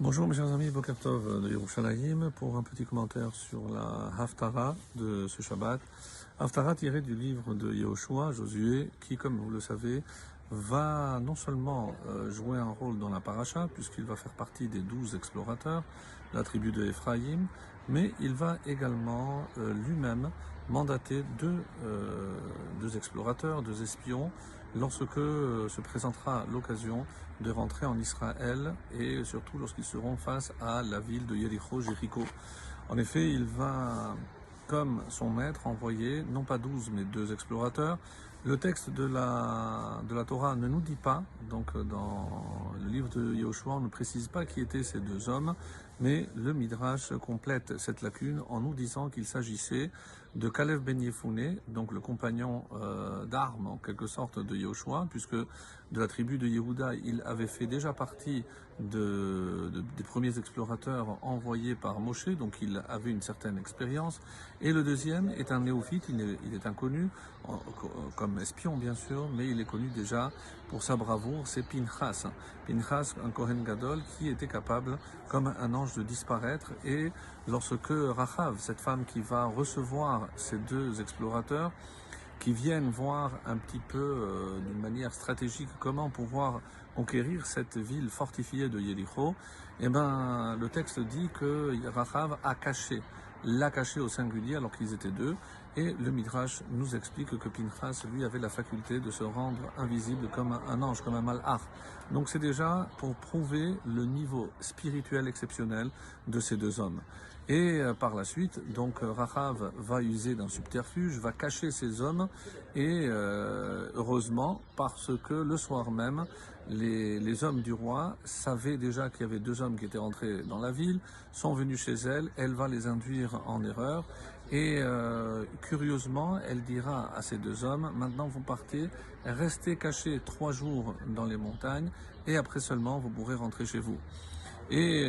Bonjour mes chers amis, Boker Tov de Yerushalayim pour un petit commentaire sur la Haftara de ce Shabbat. Haftara tirée du livre de Yehoshua, Josué, qui comme vous le savez va non seulement jouer un rôle dans la paracha puisqu'il va faire partie des 12 explorateurs de la tribu de Ephraïm, mais il va également lui-même mandater deux explorateurs, deux espions, lorsque se présentera l'occasion de rentrer en Israël et surtout lorsqu'ils seront face à la ville de Jéricho. En effet, il va, comme son maître, envoyer non pas 12 mais 2 explorateurs. Le texte de la Torah ne nous dit pas, donc dans le livre de Yehoshua, on ne précise pas qui étaient ces 2 hommes, mais le Midrash complète cette lacune en nous disant qu'il s'agissait de Kalev ben Yefouné, donc le compagnon d'armes en quelque sorte de Yehoshua, puisque de la tribu de Yehuda, il avait fait déjà partie des premiers explorateurs envoyés par Moshe, donc il avait une certaine expérience. Et le deuxième est un néophyte, il est inconnu, comme espion bien sûr, mais il est connu déjà pour sa bravoure, c'est Pinchas. Pinchas, un Kohen Gadol, qui était capable, comme un ange, de disparaître. Et lorsque Rachav, cette femme qui va recevoir ces 2 explorateurs, qui viennent voir un petit peu d'une manière stratégique comment pouvoir conquérir cette ville fortifiée de Jéricho, eh ben, le texte dit que Rachav l'a caché au singulier alors qu'ils étaient 2, et le Midrash nous explique que Pinchas, lui, avait la faculté de se rendre invisible comme un ange, comme un malach. Donc c'est déjà pour prouver le niveau spirituel exceptionnel de ces 2 hommes. Et par la suite, donc Rachav va user d'un subterfuge, va cacher ces hommes, et heureusement, parce que le soir même, les hommes du roi savaient déjà qu'il y avait 2 hommes qui étaient rentrés dans la ville, sont venus chez elle va les induire en erreur, et curieusement, elle dira à ces 2 hommes, maintenant vous partez, restez cachés 3 jours dans les montagnes, et après seulement vous pourrez rentrer chez vous. Et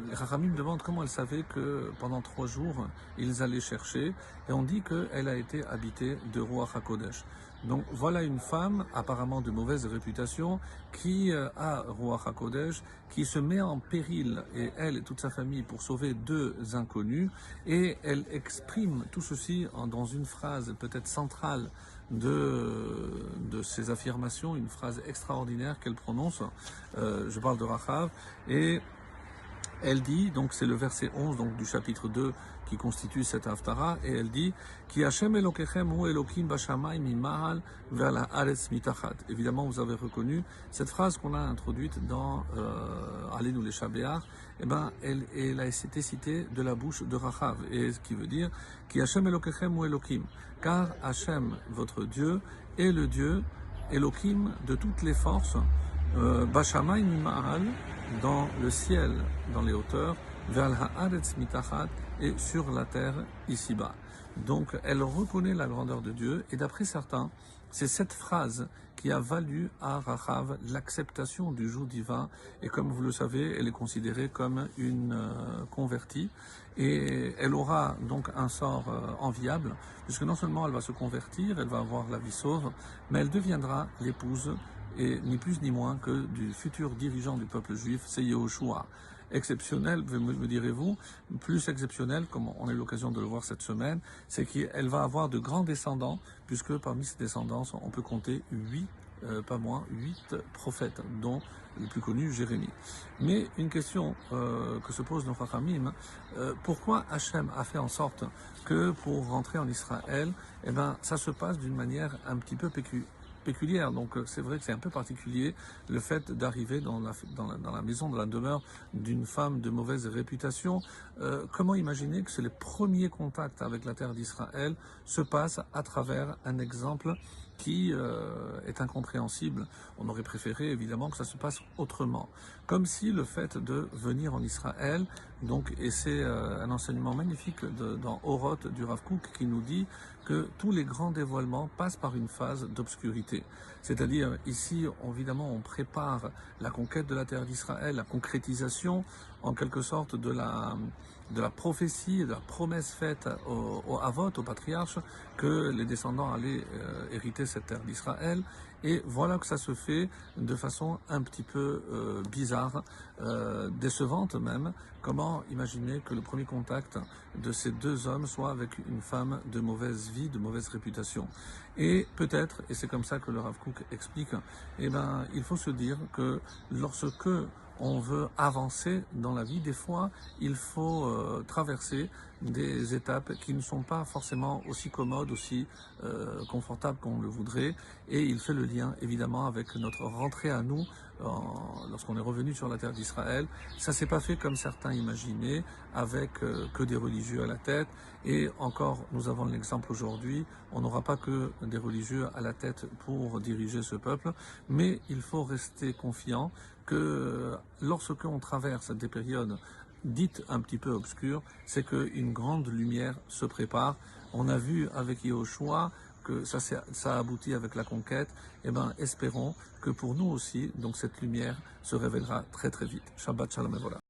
les Chachamim me demandent comment elle savait que pendant 3 jours, ils allaient chercher. Et on dit qu'elle a été habitée de Ruach HaKodesh. Donc voilà une femme, apparemment de mauvaise réputation, qui a Ruach HaKodesh, qui se met en péril, et elle et toute sa famille, pour sauver 2 inconnus. Et elle exprime tout ceci dans une phrase peut-être centrale de ses affirmations, une phrase extraordinaire qu'elle prononce. Je parle de Rachav. Et elle dit, donc c'est le verset 11 donc, du chapitre 2 qui constitue cette haftara, et elle dit Ki Hashem Elokechem hu Elokim bashamayim mima'al ve'al haaretz mitachat. Évidemment, vous avez reconnu cette phrase qu'on a introduite dans Alenu les Shabéach, eh ben, elle a été citée de la bouche de Rachav, et ce qui veut dire Ki Hashem Elokechem hu Elokim, car Hashem, votre Dieu, est le Dieu Elokim de toutes les forces, bashamayim mima'al, dans le ciel, dans les hauteurs, vers haaretz mitachat, et sur la terre ici-bas. Donc elle reconnaît la grandeur de Dieu, et d'après certains, c'est cette phrase qui a valu à Rachav l'acceptation du joug divin, et comme vous le savez, elle est considérée comme une convertie, et elle aura donc un sort enviable, puisque non seulement elle va se convertir, elle va avoir la vie sauve, mais elle deviendra l'épouse, et ni plus ni moins que du futur dirigeant du peuple juif, c'est Yehoshua. Exceptionnel, me direz-vous, plus exceptionnel, comme on a eu l'occasion de le voir cette semaine, c'est qu'elle va avoir de grands descendants, puisque parmi ces descendants, on peut compter 8 prophètes, dont le plus connu, Jérémie. Mais une question que se pose nos Chachamim, pourquoi Hachem a fait en sorte que pour rentrer en Israël, eh ben, ça se passe d'une manière un petit peu péculière. Donc c'est vrai que c'est un peu particulier le fait d'arriver dans la maison, dans la demeure d'une femme de mauvaise réputation. Comment imaginer que les premiers contacts avec la terre d'Israël se passent à travers un exemple qui est incompréhensible? On aurait préféré évidemment que ça se passe autrement. Comme si le fait de venir en Israël, donc, et c'est un enseignement magnifique dans Oroth du Rav Kook qui nous dit que tous les grands dévoilements passent par une phase d'obscurité. C'est-à-dire, ici, évidemment, on prépare la conquête de la terre d'Israël, la concrétisation, en quelque sorte, de la prophétie, de la promesse faite aux Avot, aux patriarches, que les descendants allaient hériter cette terre d'Israël. Et voilà que ça se fait de façon un petit peu bizarre, décevante même. Comment imaginer que le premier contact de ces deux hommes soit avec une femme de mauvaise vie, de mauvaise réputation? Et peut-être, et c'est comme ça que le Rav Kook explique, eh ben, il faut se dire que lorsque on veut avancer dans la vie, des fois, il faut traverser des étapes qui ne sont pas forcément aussi commodes, aussi confortables qu'on le voudrait. Et il fait le lien, évidemment, avec notre rentrée à nous lorsqu'on est revenu sur la terre d'Israël. Ça s'est pas fait comme certains imaginaient, avec que des religieux à la tête. Et encore, nous avons l'exemple aujourd'hui, on n'aura pas que des religieux à la tête pour diriger ce peuple, mais il faut rester confiant que lorsque on traverse des périodes dites un petit peu obscures, c'est qu'une grande lumière se prépare. On a vu avec Yehoshua que ça aboutit avec la conquête. Eh bien, espérons que pour nous aussi, donc cette lumière se révélera très très vite. Shabbat Shalom et voilà.